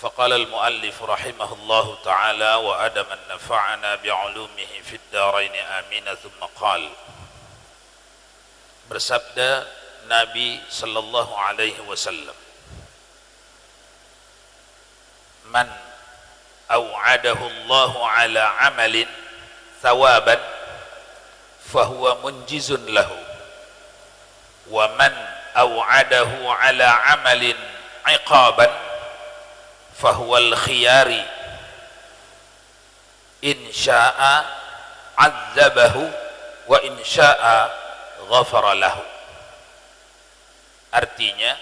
فقال المؤلف رحمه الله تعالى وأدم نفعنا بعلومه في الدارين آمين ثم قال bersabda Nabi sallallahu alaihi wasallam, man aw'adahu Allah ala amalin thawaban fahuwa munjizun lahu wa man aw'adahu ala amalin iqaban fahuwa al-khiyari in sya'a azzabahu wa in sya'a ghafara lahu. Artinya,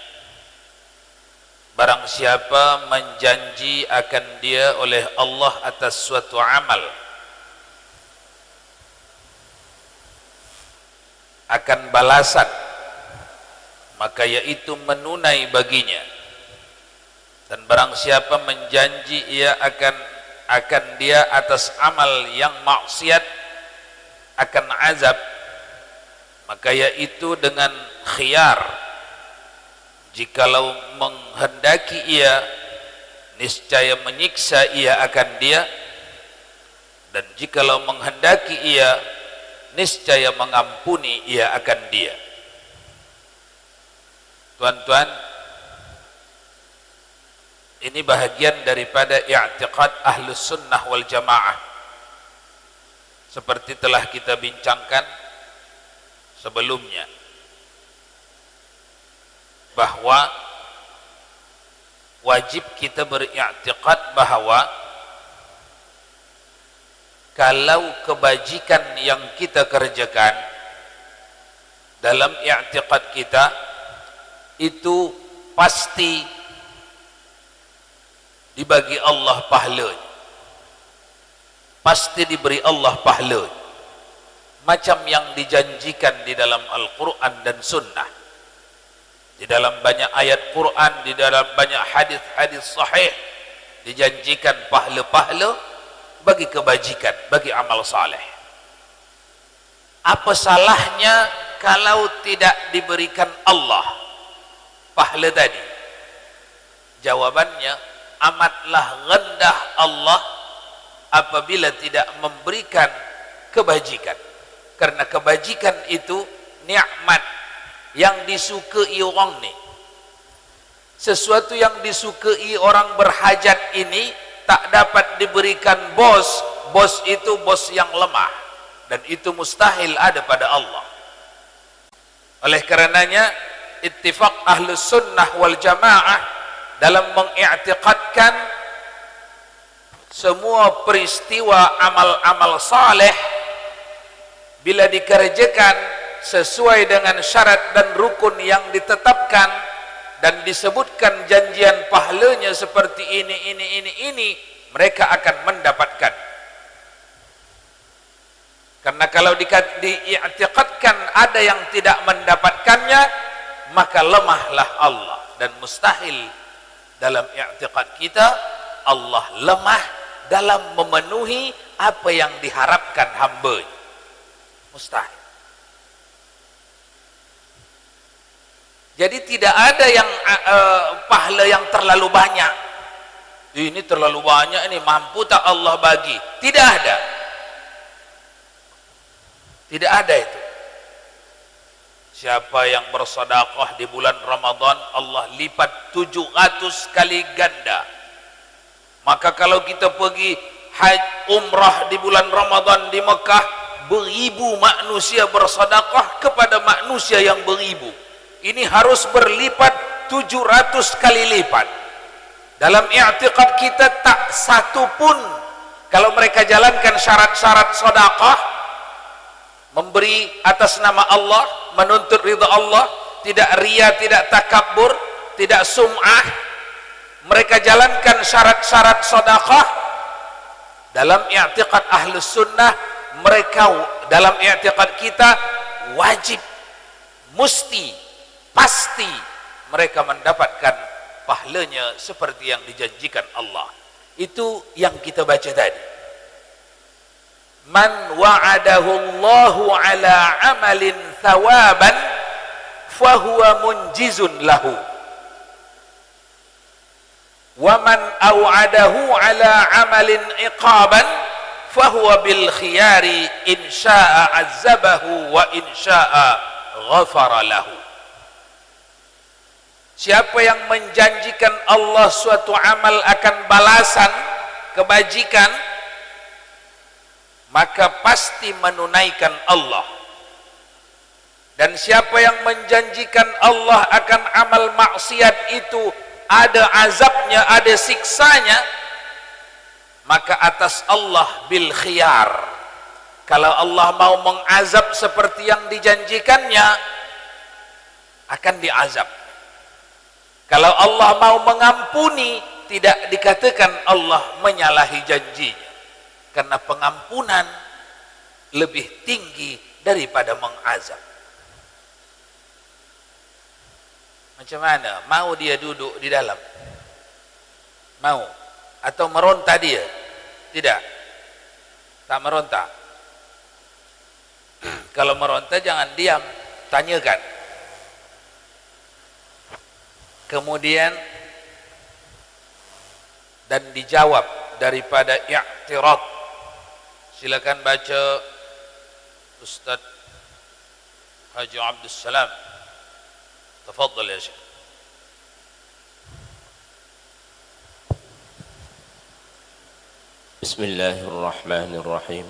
barang siapa menjanji akan dia oleh Allah atas suatu amal, akan balasan, maka yaitu menunai baginya. Dan barang siapa menjanji ia akan dia atas amal yang maksiat akan azab, maka yaitu dengan khiyar. Jikalau menghendaki ia, niscaya menyiksa ia akan dia, dan jikalau menghendaki ia, niscaya mengampuni ia akan dia. Tuan-tuan, ini bahagian daripada i'tiqad ahlus sunnah wal jamaah, seperti telah kita bincangkan sebelumnya, bahwa wajib kita beriktikad bahwa kalau kebajikan yang kita kerjakan, dalam iktikad kita itu pasti dibagi Allah pahalanya, pasti diberi Allah pahalanya, macam yang dijanjikan di dalam Al-Quran dan Sunnah. Di dalam banyak ayat Quran, di dalam banyak hadis-hadis sahih, dijanjikan pahala-pahala bagi kebajikan, bagi amal saleh. Apa salahnya kalau tidak diberikan Allah pahala tadi? Jawabannya, amatlah rendah Allah apabila tidak memberikan kebajikan. Karena kebajikan itu nikmat yang disukai orang ni. Sesuatu yang disukai orang berhajat ini tak dapat diberikan bos. Bos itu bos yang lemah, dan itu mustahil ada pada Allah. Oleh karenanya, ittifaq ahlus sunnah wal jamaah dalam mengiktikadkan semua peristiwa amal-amal saleh bila dikerjakan sesuai dengan syarat dan rukun yang ditetapkan dan disebutkan janjian pahalanya seperti ini, mereka akan mendapatkan. Karena kalau diiktikadkan ada yang tidak mendapatkannya, maka lemahlah Allah, dan mustahil dalam i'tiqad kita Allah lemah dalam memenuhi apa yang diharapkan hamba. Mustahil. Jadi tidak ada yang pahala yang terlalu banyak. Ini terlalu banyak, ini mampu tak Allah bagi? Tidak ada. Tidak ada itu. Siapa yang bersedekah di bulan Ramadan, Allah lipat 700 kali ganda. Maka kalau kita pergi umrah di bulan Ramadan di Mekah, beribu manusia bersedekah kepada manusia yang beribu. Ini harus berlipat 700 kali lipat. Dalam i'tiqad kita tak satu pun, kalau mereka jalankan syarat-syarat sedekah, memberi atas nama Allah, menuntut ridha Allah, tidak riya, tidak takabur, tidak sum'ah, mereka jalankan syarat-syarat sedekah, dalam i'tiqad ahlus sunnah, mereka dalam i'tiqad kita wajib, mesti, pasti mereka mendapatkan pahalanya seperti yang dijanjikan Allah. Itu yang kita baca tadi. Man wa'adahu Allahu ala amalin thawaban fahuwa munjizun lahu. wa man au'adahu ala amalin iqaban fahuwa bil khiyari in syaa'a azzabahu wa in syaa'a ghafara lahu. Siapa yang menjanjikan Allah suatu amal akan balasan kebajikan, maka pasti menunaikan Allah. Dan siapa yang menjanjikan Allah akan amal maksiat itu ada azabnya, ada siksanya, maka atas Allah bil khiyar. Kalau Allah mau mengazab seperti yang dijanjikannya, akan diazab. Kalau Allah mau mengampuni, tidak dikatakan Allah menyalahi janjinya, karena pengampunan lebih tinggi daripada mengazab. Macam mana? Mau dia duduk di dalam? Mau? Atau meronta dia? Tidak. Tak meronta. Kalau meronta jangan diam, tanyakan. Kemudian dan dijawab daripada i'tirad. Silakan baca Ustaz Haji Abdul Salam. Tafadhal ya Syekh. Bismillahirrahmanirrahim.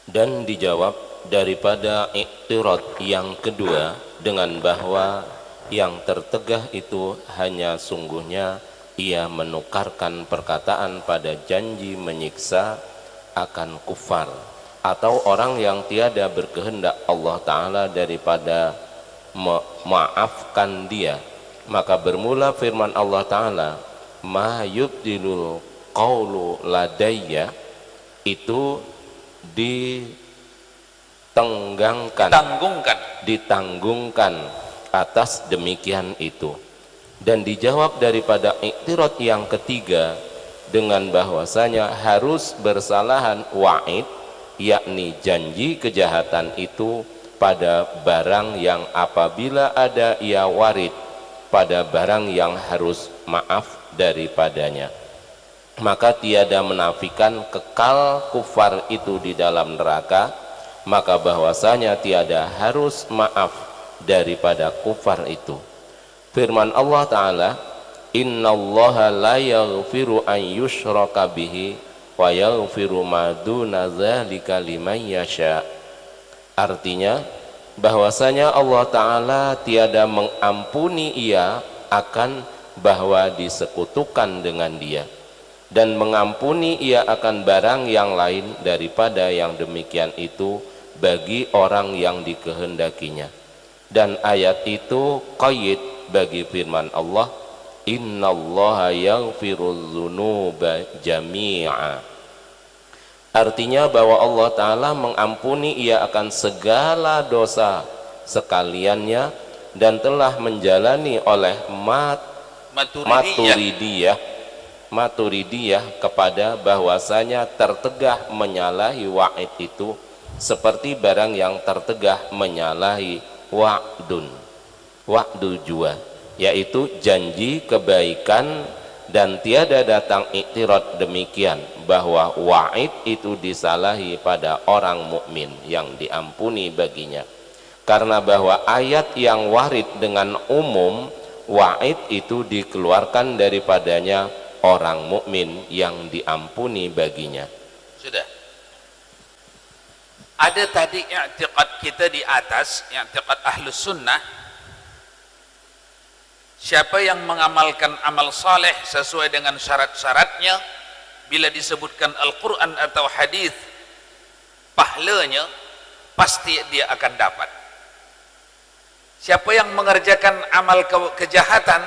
Dan dijawab daripada i'tirad yang kedua dengan bahwa yang tertegah itu hanya sungguhnya ia menukarkan perkataan pada janji menyiksa akan kufar atau orang yang tiada berkehendak Allah Ta'ala daripada memaafkan dia. Maka bermula firman Allah Ta'ala, ma yubdilul qawlu ladayya, itu ditanggungkan atas demikian itu. Dan dijawab daripada i'tirad yang ketiga dengan bahwasanya harus bersalahan wa'id, yakni janji kejahatan itu pada barang yang apabila ada ia warid pada barang yang harus maaf daripadanya, maka tiada menafikan kekal kufar itu di dalam neraka, maka bahwasanya tiada harus maaf daripada kufar itu. Firman Allah Ta'ala, innallaha la yaghfiru an yushraka bihi wa yaghfiru ma duna dzalika liman yasha. Artinya bahwasanya Allah Ta'ala tiada mengampuni ia akan bahwa disekutukan dengan dia, dan mengampuni ia akan barang yang lain daripada yang demikian itu bagi orang yang dikehendakinya. Dan ayat itu qaid bagi firman Allah, innallaha yaghfirudz dzunuba jami'a. Artinya bahwa Allah Ta'ala mengampuni ia akan segala dosa sekaliannya, dan telah menjalani oleh Maturidiyah kepada bahwasanya tertegah menyalahi wa'id itu seperti barang yang tertegah menyalahi wa'du jua, yaitu janji kebaikan, dan tiada datang i'tirad demikian bahwa wa'id itu disalahi pada orang mukmin yang diampuni baginya, karena bahwa ayat yang warid dengan umum wa'id itu dikeluarkan daripadanya orang mukmin yang diampuni baginya. Sudah. Ada tadi i'tiqad kita di atas, i'tiqad ahlus sunnah, siapa yang mengamalkan amal saleh sesuai dengan syarat-syaratnya, bila disebutkan Al-Quran atau hadis pahalanya pasti dia akan dapat. Siapa yang mengerjakan amal kejahatan,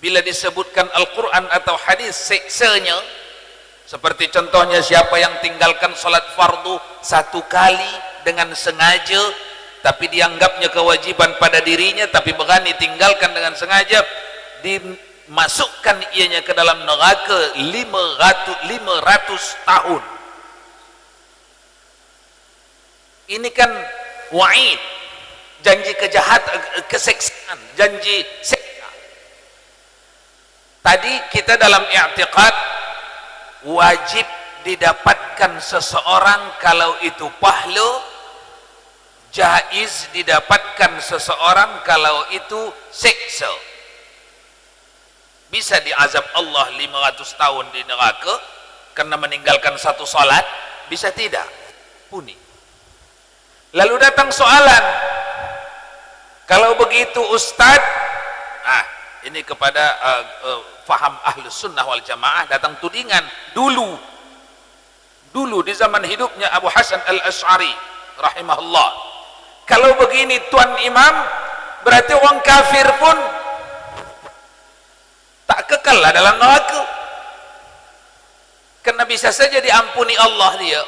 bila disebutkan Al-Quran atau hadis siksanya, seperti contohnya siapa yang tinggalkan salat fardu satu kali dengan sengaja, tapi dianggapnya kewajiban pada dirinya, tapi berani tinggalkan dengan sengaja, dimasukkan ianya ke dalam neraka 500 tahun. Ini kan wa'id, janji kejahatan, keseksaan, janji seksa. Tadi kita dalam i'tiqad wajib didapatkan seseorang kalau itu pahala, jaiz didapatkan seseorang kalau itu siksa. Bisa diazab Allah 500 tahun di neraka karena meninggalkan satu salat, bisa tidak, puni. Lalu datang soalan, kalau begitu Ustaz, ini kepada faham ahlus sunnah wal jamaah, datang tudingan dulu di zaman hidupnya Abu Hasan al-Asy'ari rahimahullah, kalau begini Tuan Imam, berarti orang kafir pun tak kekal lah dalam neraka, karena bisa saja diampuni Allah dia.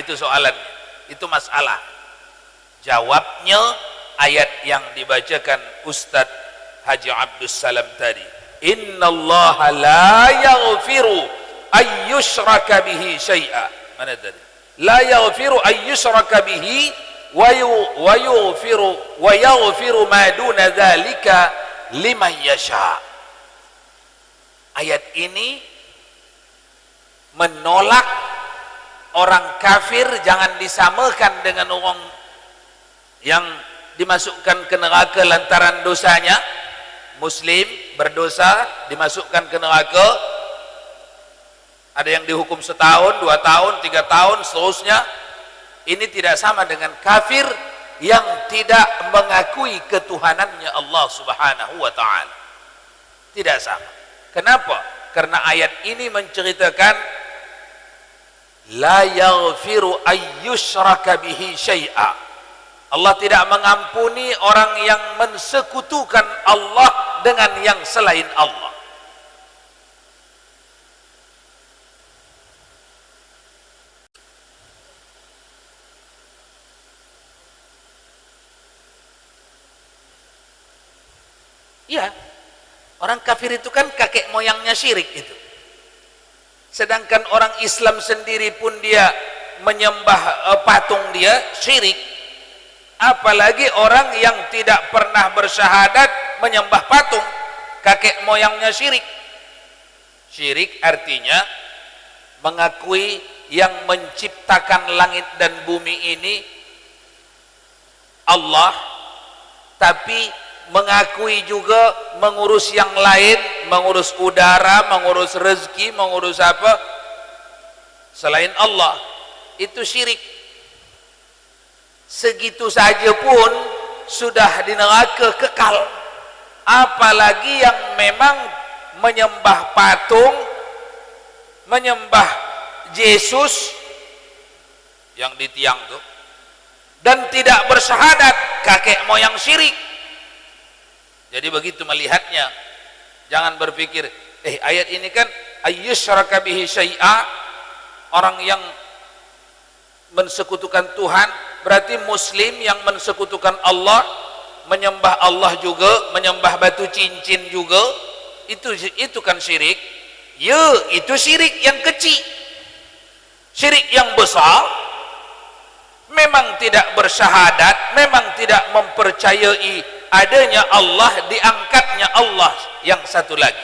Itu soalannya, itu masalah. Jawabnya ayat yang dibacakan Ustaz Haji Abdus Salam tadi, innallaha la yaghfiru ayyushraka bihi syai'a. Mana tadi? La yaghfiru ayyushraka bihi wa yaghfiru ma duna dzalika liman yasha. Ayat ini menolak orang kafir jangan disamakan dengan orang yang dimasukkan ke neraka lantaran dosanya. Muslim berdosa dimasukkan ke neraka, ada yang dihukum setahun, 2 tahun, 3 tahun, seterusnya. Ini tidak sama dengan kafir yang tidak mengakui ketuhanannya Allah subhanahu wa ta'ala. Tidak sama. Kenapa? Karena ayat ini menceritakan la yaghfiru ayyushraka bihi syai'a. Allah tidak mengampuni orang yang mensekutukan Allah dengan yang selain Allah. Iya, orang kafir itu kan kakek moyangnya syirik itu. Sedangkan orang Islam sendiri pun dia menyembah patung dia syirik. Apalagi orang yang tidak pernah bersyahadat menyembah patung, kakek moyangnya syirik. Syirik artinya mengakui yang menciptakan langit dan bumi ini Allah, tapi mengakui juga mengurus yang lain, mengurus udara, mengurus rezeki, mengurus apa selain Allah. Itu syirik. Segitu saja pun sudah di neraka kekal, apalagi yang memang menyembah patung, menyembah Yesus yang di tiang tuh, dan tidak bersyahadat, kakek moyang syirik. Jadi begitu melihatnya, jangan berpikir ayat ini kan ayyusyraka bihi syai'a, orang yang mensekutukan Tuhan, berarti muslim yang mensekutukan Allah, menyembah Allah juga, menyembah batu cincin juga, itu kan syirik. Ya, itu syirik yang kecil. Syirik yang besar memang tidak bersyahadat, memang tidak mempercayai adanya Allah, diangkatnya Allah yang satu lagi.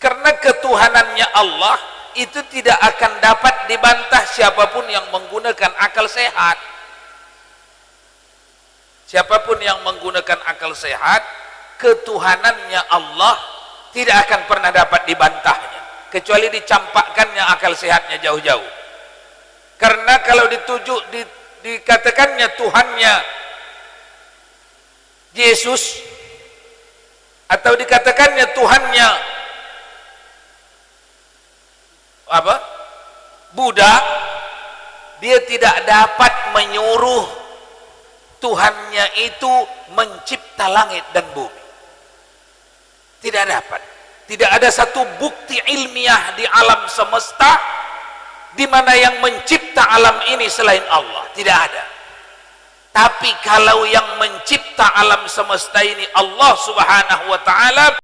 Karena ketuhanannya Allah itu tidak akan dapat dibantah siapapun yang menggunakan akal sehat. Siapapun yang menggunakan akal sehat, ketuhanannya Allah tidak akan pernah dapat dibantahnya, kecuali dicampakkannya akal sehatnya jauh-jauh. Karena kalau dikatakannya Tuhannya Yesus, atau dikatakannya Tuhannya Buddha, dia tidak dapat menyuruh Tuhannya itu mencipta langit dan bumi. Tidak dapat. Tidak ada satu bukti ilmiah di alam semesta di mana yang mencipta alam ini selain Allah. Tidak ada. Tapi kalau yang mencipta alam semesta ini Allah subhanahu wa ta'ala,